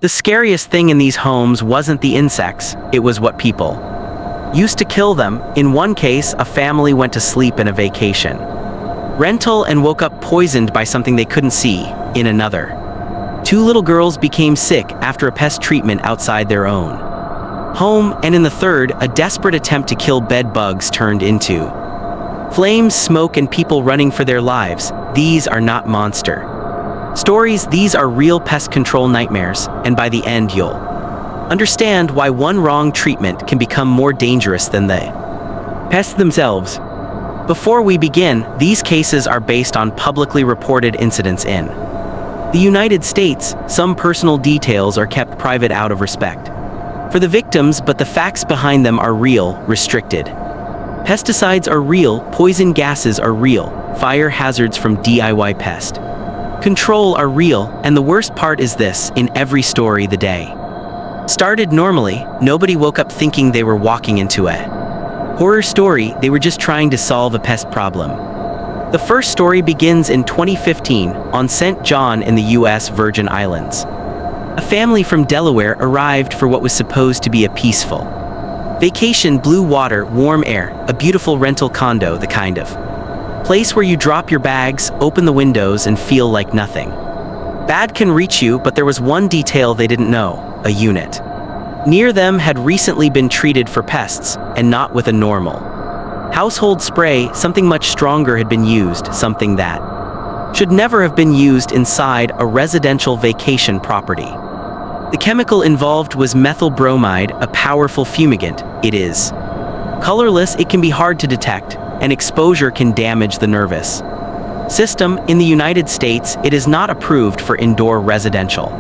The scariest thing in these homes wasn't the insects, it was what people used to kill them. In one case, a family went to sleep in a vacation rental and woke up poisoned by something they couldn't see. In another, 2 little girls became sick after a pest treatment outside their own home, and in the third, a desperate attempt to kill bed bugs turned into flames, smoke, and people running for their lives. These are not monster stories, these are real pest control nightmares, and by the end you'll understand why one wrong treatment can become more dangerous than the pests themselves. Before we begin, these cases are based on publicly reported incidents in the United States. Some personal details are kept private out of respect for the victims, but the facts behind them are real, restricted. Pesticides are real, poison gases are real, fire hazards from DIY pest control are real, and the worst part is this: in every story, the day started normally. Nobody woke up thinking they were walking into a horror story, they were just trying to solve a pest problem. The first story begins in 2015 on St. John in the U.S. Virgin Islands. A family from Delaware arrived for what was supposed to be a peaceful vacation: blue water, warm air, a beautiful rental condo, the kind of place where you drop your bags, open the windows, and feel like nothing bad can reach you. But there was one detail they didn't know: a unit near them had recently been treated for pests, and not with a normal household spray. Something much stronger had been used, something that should never have been used inside a residential vacation property. The chemical involved was methyl bromide, a powerful fumigant. It is colorless, it can be hard to detect, and exposure can damage the nervous system. In the United States, it is not approved for indoor residential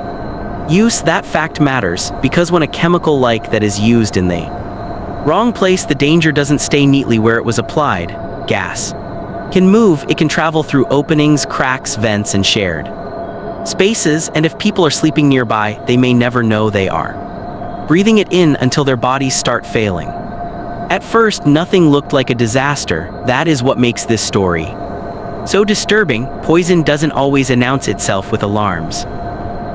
use. That fact matters, because when a chemical like that is used in the wrong place, the danger doesn't stay neatly where it was applied. Gas can move, it can travel through openings, cracks, vents, and shared spaces, and if people are sleeping nearby, they may never know they are breathing it in until their bodies start failing. At first, nothing looked like a disaster. That is what makes this story so disturbing. Poison doesn't always announce itself with alarms.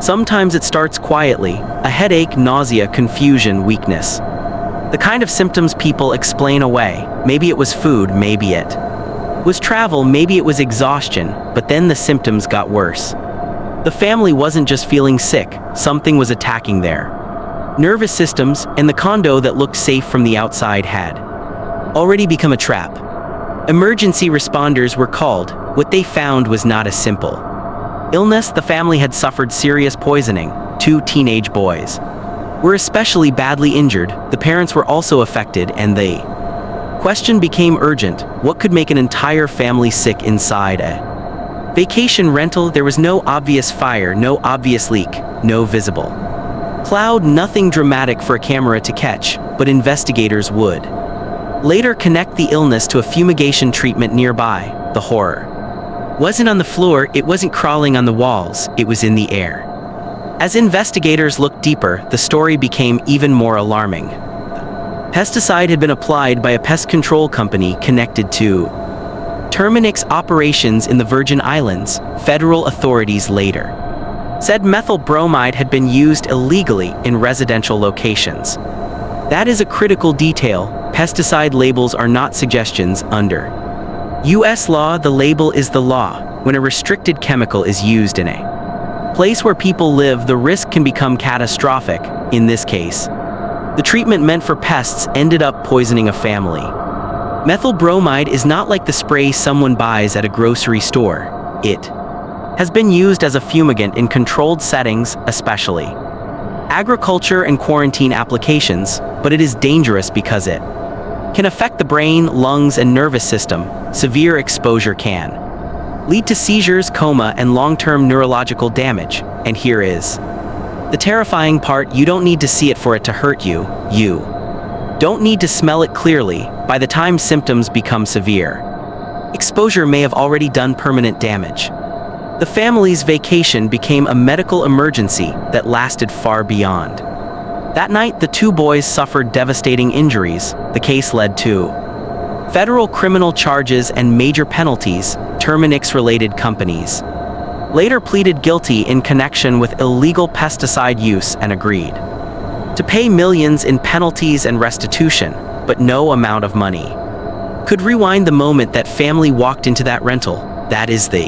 Sometimes it starts quietly: a headache, nausea, confusion, weakness. The kind of symptoms people explain away. Maybe it was food, maybe it was travel, maybe it was exhaustion, but then the symptoms got worse. The family wasn't just feeling sick, something was attacking their nervous systems, and the condo that looked safe from the outside had already become a trap. Emergency responders were called. What they found was not a simple illness. The family had suffered serious poisoning. 2 teenage boys were especially badly injured. The parents were also affected, and the question became urgent: what could make an entire family sick inside a vacation rental? There was no obvious fire, no obvious leak, no visible cloud, nothing dramatic for a camera to catch, but investigators would later connect the illness to a fumigation treatment nearby. The horror wasn't on the floor, it wasn't crawling on the walls, it was in the air. As investigators looked deeper, the story became even more alarming. Pesticide had been applied by a pest control company connected to termites operations in the Virgin Islands. Federal authorities later said methyl bromide had been used illegally in residential locations. That is a critical detail. Pesticide labels are not suggestions. Under U.S. law, the label is the law. When a restricted chemical is used in a place where people live, the risk can become catastrophic. In this case, the treatment meant for pests ended up poisoning a family. Methyl bromide is not like the spray someone buys at a grocery store. It has been used as a fumigant in controlled settings, especially agriculture and quarantine applications, but it is dangerous because it can affect the brain, lungs, and nervous system. Severe exposure can lead to seizures, coma, and long-term neurological damage. And here is the terrifying part: you don't need to see it for it to hurt you. You don't need to smell it clearly. By the time symptoms become severe, exposure may have already done permanent damage. The family's vacation became a medical emergency that lasted far beyond. That night, the 2 boys suffered devastating injuries. The case led to federal criminal charges and major penalties. Terminix-related companies later pleaded guilty in connection with illegal pesticide use and agreed to pay millions in penalties and restitution, but no amount of money could rewind the moment that family walked into that rental. That is the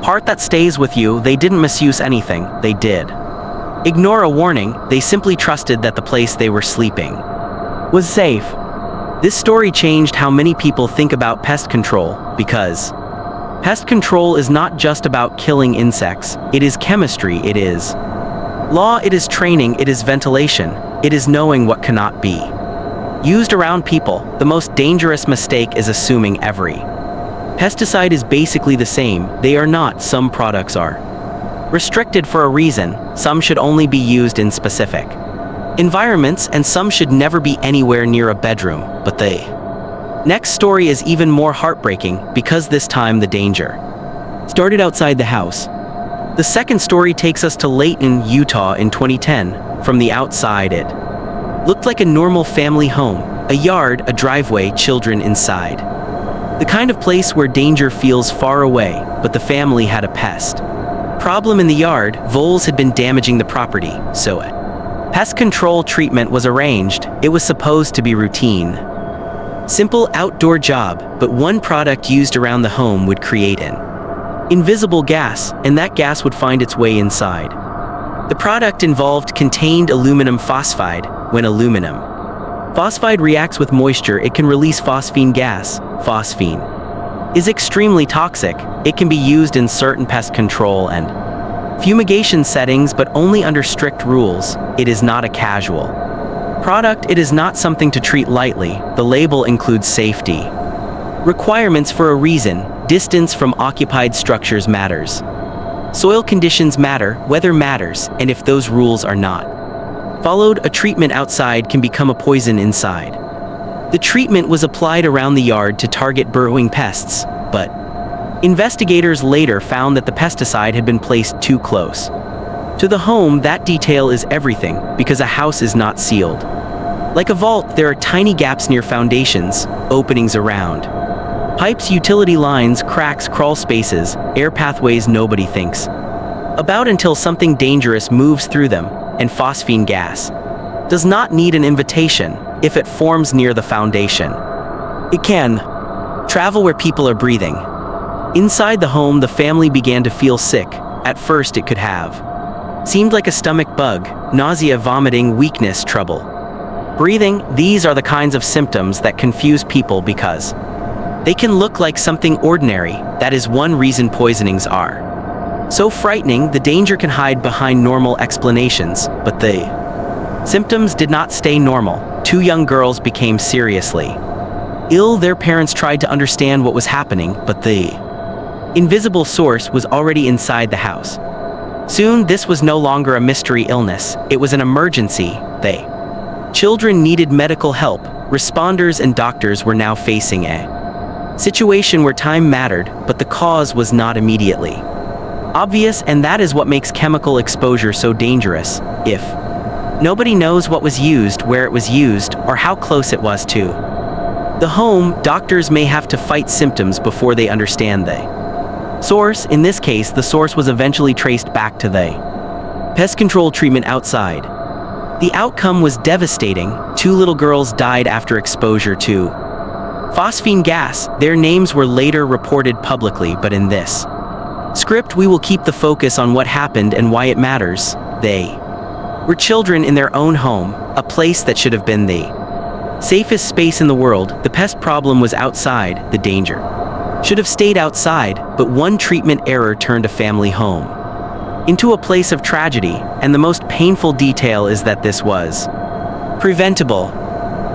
part that stays with you. They didn't misuse anything, they did ignore a warning, they simply trusted that the place they were sleeping was safe. This story changed how many people think about pest control, because pest control is not just about killing insects, it is chemistry, it is law, it is training, it is ventilation, it is knowing what cannot be used around people. The most dangerous mistake is assuming every pesticide is basically the same. They are not. Some products are restricted for a reason, some should only be used in specific environments, and some should never be anywhere near a bedroom. But the next story is even more heartbreaking, because this time the danger started outside the house. The second story takes us to Layton, Utah in 2010. From the outside it looked like a normal family home, a yard, a driveway, children inside. The kind of place where danger feels far away, but the family had a pest problem in the yard. Voles had been damaging the property, so a pest control treatment was arranged. It was supposed to be routine, simple outdoor job, but one product used around the home would create an invisible gas, and that gas would find its way inside. The product involved contained aluminum phosphide. When aluminum phosphide reacts with moisture, it can release phosphine gas. Phosphine is extremely toxic. It can be used in certain pest control and fumigation settings, but only under strict rules. It is not a casual product. It is not something to treat lightly. The label includes safety requirements for a reason. Distance from occupied structures matters. Soil conditions matter, weather matters, and if those rules are not followed, a treatment outside can become a poison inside. The treatment was applied around the yard to target burrowing pests, but investigators later found that the pesticide had been placed too close to the home. That detail is everything, because a house is not sealed. Like a vault, there are tiny gaps near foundations, openings around pipes, utility lines, cracks, crawl spaces, air pathways nobody thinks about until something dangerous moves through them. And phosphine gas does not need an invitation. If it forms near the foundation, it can travel where people are breathing. Inside the home, the family began to feel sick. At first it could have seemed like a stomach bug, nausea, vomiting, weakness, trouble breathing. These are the kinds of symptoms that confuse people because they can look like something ordinary. That is one reason poisonings are so frightening. The danger can hide behind normal explanations, but the symptoms did not stay normal. 2 young girls became seriously ill. Their parents tried to understand what was happening, but the invisible source was already inside the house. Soon, this was no longer a mystery illness. It was an emergency. Children needed medical help. Responders and doctors were now facing a situation where time mattered, but the cause was not immediately obvious, and that is what makes chemical exposure so dangerous. If nobody knows what was used, where it was used, or how close it was to the home, doctors may have to fight symptoms before they understand the source. In this case, the source was eventually traced back to the pest control treatment outside. The outcome was devastating. 2 little girls died after exposure to phosphine gas. Their names were later reported publicly, but in this script we will keep the focus on what happened and why it matters. They were children in their own home, a place that should have been the safest space in the world. The pest problem was outside. The danger should have stayed outside, but one treatment error turned a family home into a place of tragedy, and the most painful detail is that this was preventable.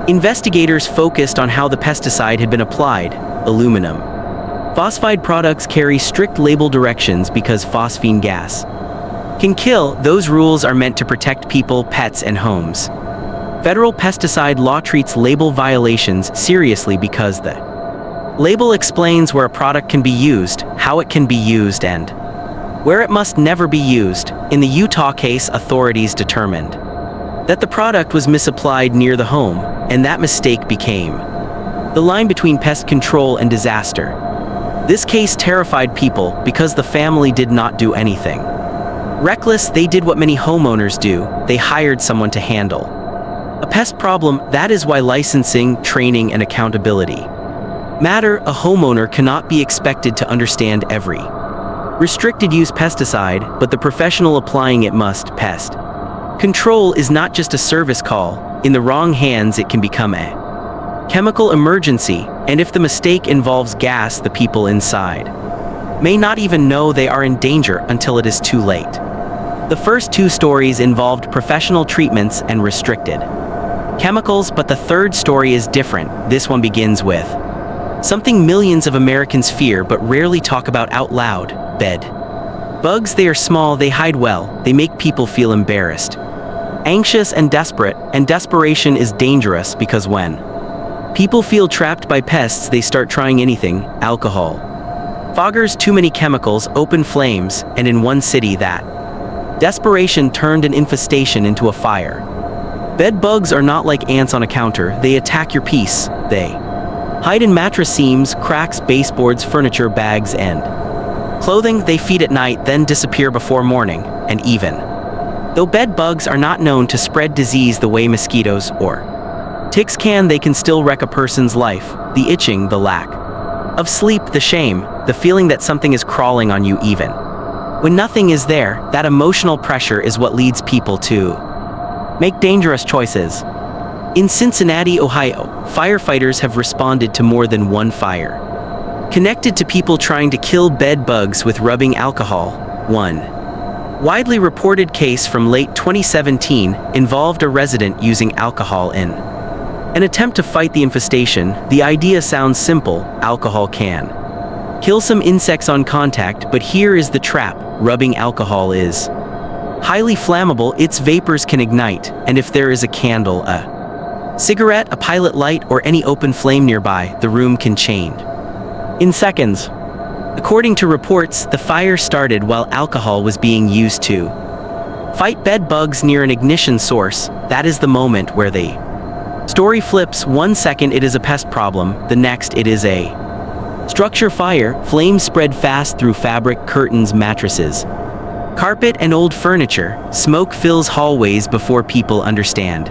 Investigators focused on how the pesticide had been applied. Aluminum phosphide products carry strict label directions because phosphine gas can kill. Those rules are meant to protect people, pets, and homes. Federal pesticide law treats label violations seriously because the label explains where a product can be used, how it can be used, and where it must never be used. In the Utah case, authorities determined that the product was misapplied near the home, and that mistake became the line between pest control and disaster. This case terrified people because the family did not do anything. Reckless, they did what many homeowners do, they hired someone to handle. A pest problem, that is why licensing, training, and accountability matter. A homeowner cannot be expected to understand every restricted use pesticide, but the professional applying it must. Pest control is not just a service call. In the wrong hands, it can become a chemical emergency, and if the mistake involves gas, the people inside may not even know they are in danger until it is too late. The first two stories involved professional treatments and restricted chemicals, but the third story is different. This one begins with something millions of Americans fear but rarely talk about out loud: bed bugs. They are small, they hide well, they make people feel embarrassed, anxious, and desperate, and desperation is dangerous because when people feel trapped by pests, they start trying anything: alcohol, foggers, too many chemicals, open flames, and in one city that desperation turned an infestation into a fire. Bed bugs are not like ants on a counter. They attack your peace. They hide in mattress seams, cracks, baseboards, furniture, bags, and clothing. They feed at night, then disappear before morning. And even though bed bugs are not known to spread disease the way mosquitoes or ticks can, they can still wreck a person's life. The itching, the lack of sleep, the shame, the feeling that something is crawling on you even when nothing is there. That emotional pressure is what leads people to make dangerous choices. In Cincinnati, Ohio, firefighters have responded to more than one fire connected to people trying to kill bed bugs with rubbing alcohol. One widely reported case from late 2017 involved a resident using alcohol in an attempt to fight the infestation. The idea sounds simple: alcohol can kill some insects on contact, but here is the trap: rubbing alcohol is highly flammable. Its vapors can ignite, and if there is a candle, a cigarette, a pilot light, or any open flame nearby, the room can change in seconds. According to reports, the fire started while alcohol was being used to fight bed bugs near an ignition source. That is the moment where the story flips. 1 second it is a pest problem, the next it is a structure fire. Flames spread fast through fabric, curtains, mattresses, carpet, and old furniture. Smoke fills hallways before people understand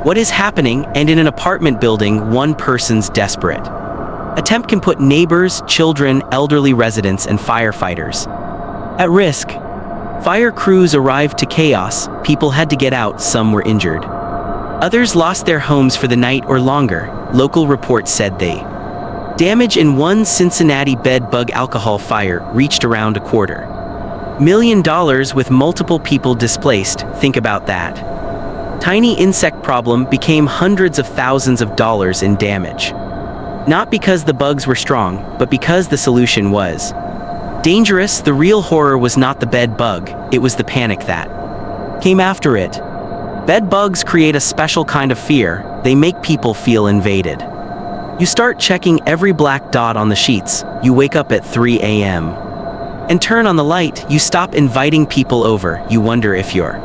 what is happening, and in an apartment building, one person's desperate attempt can put neighbors, children, elderly residents, and firefighters at risk. Fire crews arrived to chaos. People had to get out, some were injured. Others lost their homes for the night or longer. Local reports said the damage in one Cincinnati bed bug alcohol fire reached around $250,000 with multiple people displaced. Think about that. Tiny insect problem became hundreds of thousands of dollars in damage. Not because the bugs were strong, but because the solution was dangerous. The real horror was not the bed bug, it was the panic that came after it. Bed bugs create a special kind of fear. They make people feel invaded. You start checking every black dot on the sheets. You wake up at 3 a.m. and turn on the light. You stop inviting people over. You wonder if your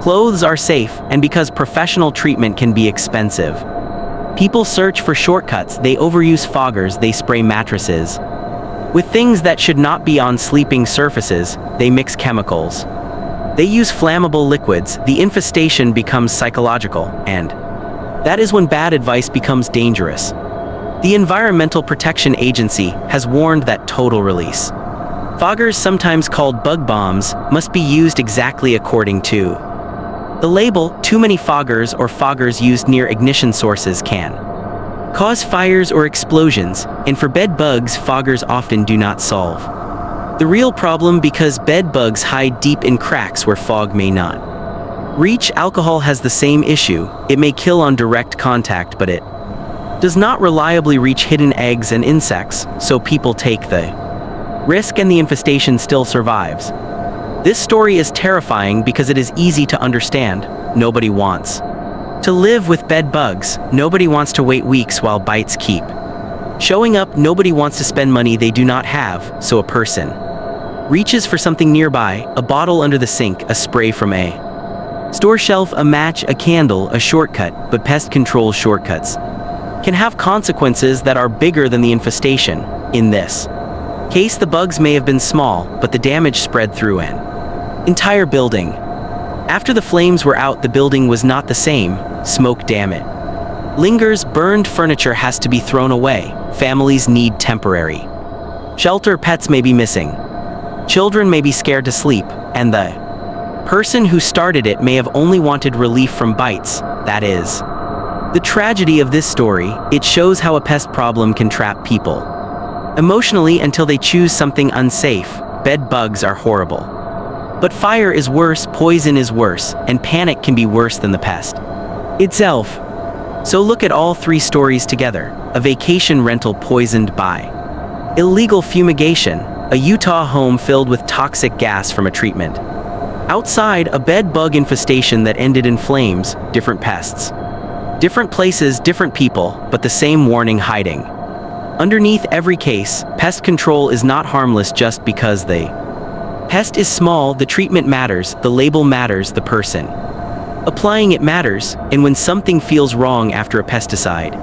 clothes are safe, and because professional treatment can be expensive, people search for shortcuts. They overuse foggers, they spray mattresses with things that should not be on sleeping surfaces, they mix chemicals, they use flammable liquids. The infestation becomes psychological, and that is when bad advice becomes dangerous. The Environmental Protection Agency has warned that total release foggers, sometimes called bug bombs, must be used exactly according to the label. Too many foggers or foggers used near ignition sources can cause fires or explosions, and for bed bugs, foggers often do not solve the real problem because bed bugs hide deep in cracks where fog may not reach. Alcohol has the same issue. It may kill on direct contact, but it does not reliably reach hidden eggs and insects, so people take the risk and the infestation still survives. This story is terrifying because it is easy to understand. Nobody wants to live with bed bugs. Nobody wants to wait weeks while bites keep showing up. Nobody wants to spend money they do not have, so a person reaches for something nearby: a bottle under the sink, a spray from a store shelf, a match, a candle, a shortcut. But pest control shortcuts can have consequences that are bigger than the infestation. In this Case the bugs may have been small, but the damage spread through an entire building. After the flames were out, the building was not the same. Smoke damage lingers, burned furniture has to be thrown away. Families need temporary shelter, pets may be missing. Children may be scared to sleep, and the person who started it may have only wanted relief from bites. That is the tragedy of this story. It shows how a pest problem can trap people emotionally until they choose something unsafe. Bed bugs are horrible, but fire is worse, poison is worse, and panic can be worse than the pest itself. So look at all three stories together. A vacation rental poisoned by illegal fumigation. A Utah home filled with toxic gas from a treatment. Outside, a bed bug infestation that ended in flames. Different pests. Different places, different people, but the same warning hiding underneath every case. Pest control is not harmless just because the pest is small. The treatment matters, the label matters, the person applying it matters. And when something feels wrong after a pesticide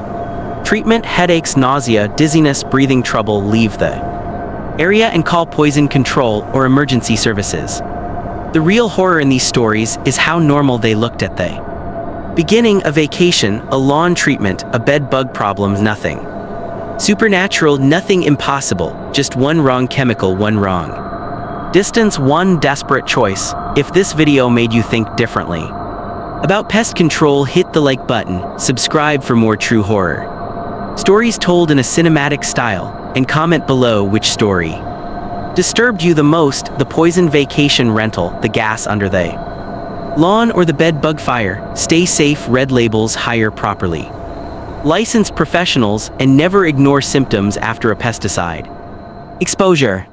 treatment, headaches, nausea, dizziness, breathing trouble, leave the area and call poison control or emergency services. The real horror in these stories is how normal they looked at the beginning. A vacation, a lawn treatment, a bed bug problem, nothing supernatural, nothing impossible, just one wrong chemical, one wrong distance, one desperate choice. If this video made you think differently about pest control, hit the like button, subscribe for more true horror stories told in a cinematic style, and comment below which story disturbed you the most: the poison vacation rental, the gas under the lawn, or the bed bug fire. Stay safe, read labels, hire properly licensed professionals, and never ignore symptoms after a pesticide exposure.